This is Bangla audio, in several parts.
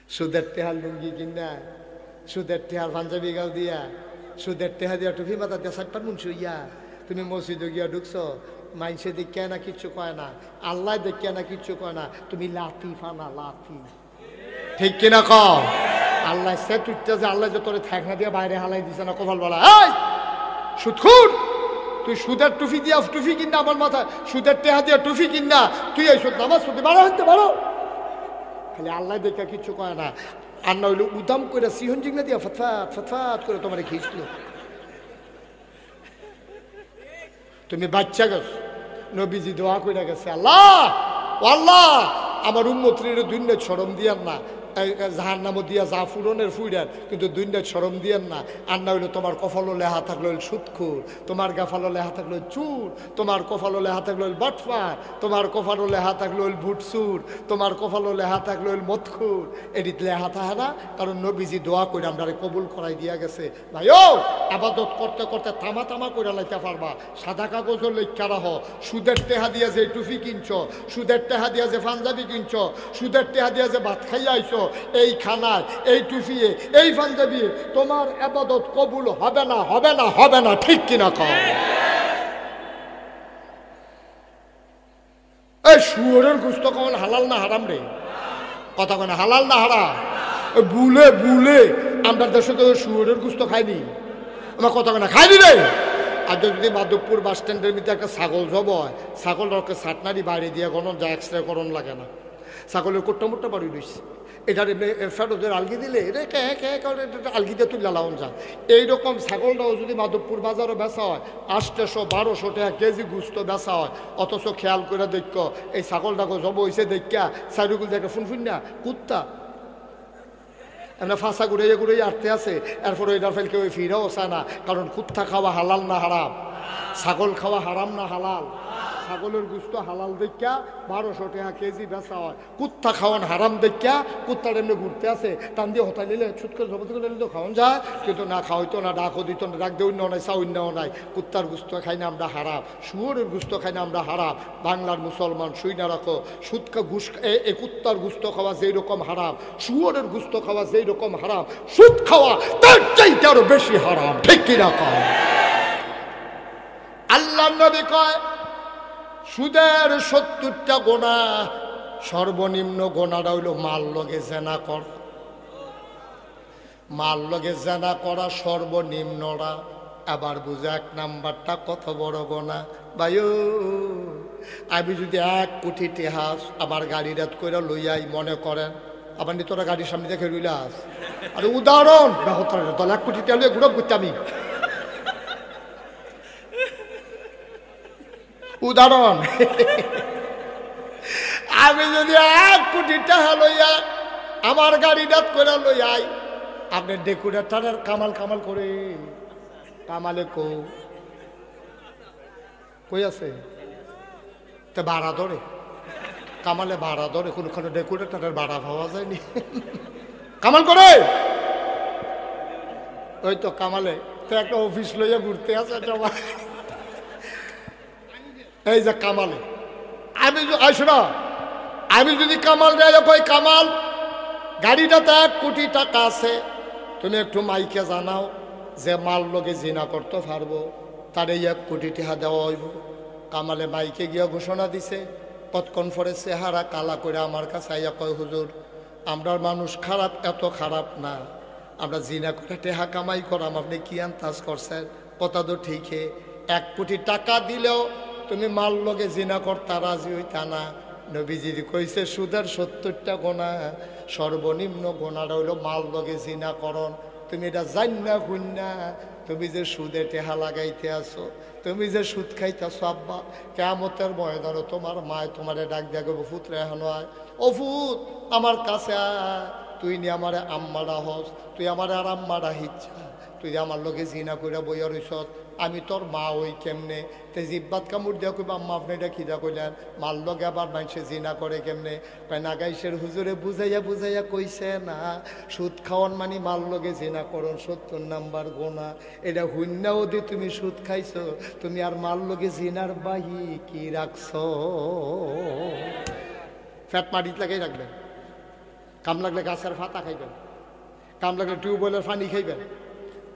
সুদের টেহার লুঙ্গি কিনা, সুদের টেহার পাঞ্জাবি গাও দিয়া, সুদের টেহা দিয়া টুপি মাথা দিয়া সাতটার মুন্সি হইয়া তুমি মসজিদে গিয়া ঢুকছো, মাইনসে দেখিয়া না কিচ্ছু কয় না, আল্লাহ দেখিয়া না কিচ্ছু কয় না, তুমি লাথি ফানা লাথি, ঠিক কিনা কও? আল্লাহ সে তুইটা যে আল্লাহ যে তোরে থাকনা দিয়ে বাইরে হালাই দিছে না কপাল বলা, এই সুদখোর, তুই সুদের টুপি দিয়া টুপি কিনা আমার মাথায়, সুদের টেহা দিয়া টুপি কিনা তুই এই সুদ নামাজ পড়তে বারো হইতে পারো? খালি আল্লাহ দেখা কিচ্ছু কয় না, আর না হইলে উদাম করে সিহন জিংনা দিয়া ফতফাত ফতফাত করে তোমার খিঁচল। তুমি বাচ্চা গেছ, নবীজি দোয়া করে গেছে, আল্লাহ আল্লাহ আমার উম্মতের দুনিয়া শরম দিয়ান না, জাহান্নামও দিয়া যা ফুরনের ফুইরার, কিন্তু দুনিয়া শরম দিয়ান না। আর না হইলে তোমার কপালও লেহা থাকলো সুদখোর, তোমার গাফালো লেহা থাকলো চুর, তোমার কপালও লেহা থাকলো বাটফার, তোমার কপালও লেহা থাকলো ভুটসুর, তোমার কপালও লেহা থাকলো মদখুর। এদিক লেহা থাকে না, কারণ নবীজি দোয়া করে আমরা কবুল করাই দিয়া গেছে। ভাই ও আবাদত করতে করতে তামা তামা করে লাইতে পারবা, সাদা কাগজও লেখা রাহ, সুদের টেহা দিয়া যে টুপি কিনছ, সুদের টেহা দিয়া যে পাঞ্জাবি কিনছ, সুদের টেহা দিয়া যে ভাত খাইয়া আইছো, এই খানায় এই টুফিয়ে এই পাঞ্জাবি তোমার ইবাদত কবুল হবে না, হবে না, হবে না, ঠিক কিনা কও? এই শুয়োরের গোশত কখন হালাল না হারাম রে? কথা কেন হালাল না হারাম? বুলে বুলে আমরা দেশে তো শুয়োরের গোশত খাইনি, আমার কথা কেন খাইনি রে? আর যদি মাধবপুর বাস স্ট্যান্ডের ভিতরে একটা ছাগল জব হয়, ছাগল রকে সাটনারি বাইরে দিয়ে গণন যায়, এক্সরে করণ লাগে না, ছাগলের কোট্টা মোট্টা বাড়ি রয়েছে, এটার ফেরতের আলগি দিলে এটা কে কে আলগি দিয়ে তুলে লাউন যায়। এইরকম ছাগলটাও যদি মাধবপুর বাজারও বেচা হয় 800 1200 টাকা কেজি গুস্ত বেচা হয়, অথচ খেয়াল করে দেখ এই ছাগলটাকে জব হয়েছে দেখা চারিগুল দেখে ফুনফুন না কুত্তা এমনি ফাঁসা ঘুরাইয়া ঘুরাইয়া আটতে আছে, এরপরে এটার ফেল কেউ ফিরেও চায় না, কারণ কুত্তা খাওয়া হালাল না হারাম, ছাগল খাওয়া হারাম না হালাল? ছাগলের গুস্ত হালাল দেখা 1200 টাকা কেজি বেচা হয়, কুত্তা খাওয়ান হারাম দেখা কুত্তার এমনি ঘুরতে আছে, টান দিয়ে হতাই নিলে ছুটকে জবত করে নিলে তো খাওয়ান যায়, কিন্তু না খাওয়াইতো না, ডাকও দিত না, ডাক দিয়ে অন্যও নাই, চা অন্যও নাই। কুত্তার গুস্ত খাই না আমরা হারাম, শুয়োরের গুস্ত খাই না আমরা হারাম। বাংলার মুসলমান শুই না রাখো, সুদকা ঘুষ এ কুত্তার গুস্ত খাওয়া যেই রকম হারাম, শুয়োরের গুস্ত খাওয়া যেই রকম হারাম, সুদ খাওয়া তার চাইতে আরো বেশি হারাম, ঠিক কিনা কও? আল্লাহ নবী কয় সুদের 70টা গোনা, সর্বনিম্ন গোনাটা হইল মাল লগে জেনা করা, মাল লগে জেনা করা সর্বনিম্নরা। আবার বুঝে 1 নাম্বারটা কত বড় গোনা। ভাইও আমি যদি 1 কোটি টাকা আবার গাড়ি রাত করে লইয়াই, মনে করেন আবার নি তোরা গাড়ির সামনে দেখে রইলাস, আরে উদাহরণ বেহতর 1 কোটি টাকা লইয়া ঘুরব করতে আমি, উদাহরণ। আমি যদি 1 কোটি টাকা লইয়া আমার গাড়ি দাঁত করে লইয়াই, আপনি ডেকুরেটারের কামাল কামাল করে, কামালে কই আছে তা ভাড়া ধরে, কামালে ভাড়া ধরে, কোনখানে ডেকুরেটারের ভাড়া পাওয়া যায়নি, কামাল করে ওই তো কামালে তো একটা অফিস লইয়া ঘুরতে আছে সবাই, এই যে কামালে আমি শোনা, আমি যদি কামাল দেয় কই কামাল গাড়িটাতে 1 কোটি টাকা আছে, তুমি একটু মাইকে জানাও যে মাল লগে জিনা করতে পারবো, তার এই 1 কোটি টাকা দেওয়া হইব। কামালে মাইকে গিয়া ঘোষণা দিছে, কতক্ষণ পরে চেহারা কালা করে আমার কাছে আইয়া কয় হুজুর আমরার মানুষ খারাপ, এত খারাপ না, আমরা জিনা করে টেহা কামাই করাম, আপনি কি আন্তাজ করছেন? কথা তো ঠিকই, 1 কোটি টাকা দিলেও তুমি মাল লগে জিনা করতে রাজি হইতা না। নবীজি কইছে সুদের 70টা গোনা, সর্বনিম্ন গোনাটা হইল মাল লগে জিনা করন। তুমি এটা জান না শুন না, তুমি যে সুদে টেহা লাগাইতে আসো, তুমি যে সুদ খাইতেছো, আব্বা কিয়ামতের ময়দানে তোমার মায় তোমারে ডাক দিয়া গো ফুতরে এখনো আয়, ও ফুত আমার কাছে আয়, তুই নি আমারে আম্মারা হস, তুই আমারে আর আম্মারা হিচ্ছা, তুই আমার লগে জিনা কইরা বইয়া রইছ, আমি তোর মা ওই কেমনে? তে জিব্বাত কামড় দিয়া কইবা আম্মা আপনি এটা খিদা কইলেন, মাল লগে আবার মানুষে জিনা করে কেমনে? নাগাইশের হুজুরে বুঝাইয়া বুঝাইয়া কইছে না, সুদ খাওয়ান মানে মাল লগে জিনা করন 70 নাম্বার গোনা। এটা হুন্নাও দি তুমি সুদ খাইছো, তুমি আর মাল লগে জিনার বাহি কি রাখছো? ফ্যাট মাটিত লাগাই রাখবেন, কাম লাগলে গাছের পাতা খাইবেন, কাম লাগলে টিউবওয়েলের পানি খাইবেন,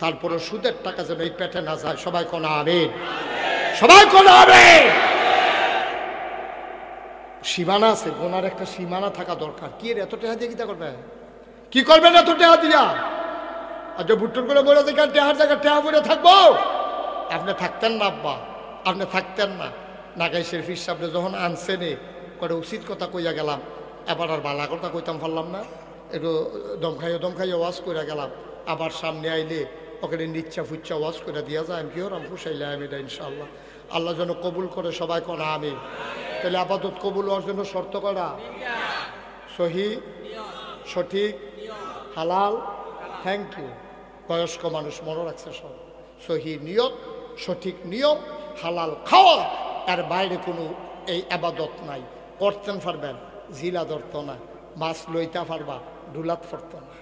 তারপরে সুদের টাকা যেন এই পেটে না যায়। সবাই কোন আমিন, সবাই কোন আমিন। সীমানা আছে, গোনার একটা সীমানা থাকা দরকার। কি এত টাকা দিয়ে কিতা করবে, কি করবেন এত টাকা দিয়া? আর যে ভুট্টুর করে বলে দেখেন টেহার জায়গায় টেহা পড়ে থাকবো, আপনি থাকতেন না আব্বা, আপনি থাকতেন না। নাগাই শরীফ সাহেব যখন আনছেনে করে উচিত কথা কইয়া গেলাম, এবার আর বালা কথা কইতাম পারলাম না, একটু দমখাইয়ে ওয়াজ করে গেলাম। আবার সামনে আইলে ওখানে নিচ্ছা ফুচ্ছা ওয়াজ করে দিয়া যায়, আমি কি হরাম ফুসাইলে আমি এটা ইনশাআল্লাহ আল্লাহ যেন কবুল করে। সবাই কোন আমিন। তাহলে আপাতত কবুল হওয়ার জন্য শর্ত করা সহি, সঠিক, হালাল। Thank you. বয়স্ক মানুষ মনে রাখছে সব। সহি নিয়ত, সঠিক নিয়ম, হালাল খাওয়া, এর বাইরে কোনো এই আবাদত নাই। করতেন পারবেন, জিলা ধরত না, মাছ লইতে পারবা, ডুলাত পড়ত না।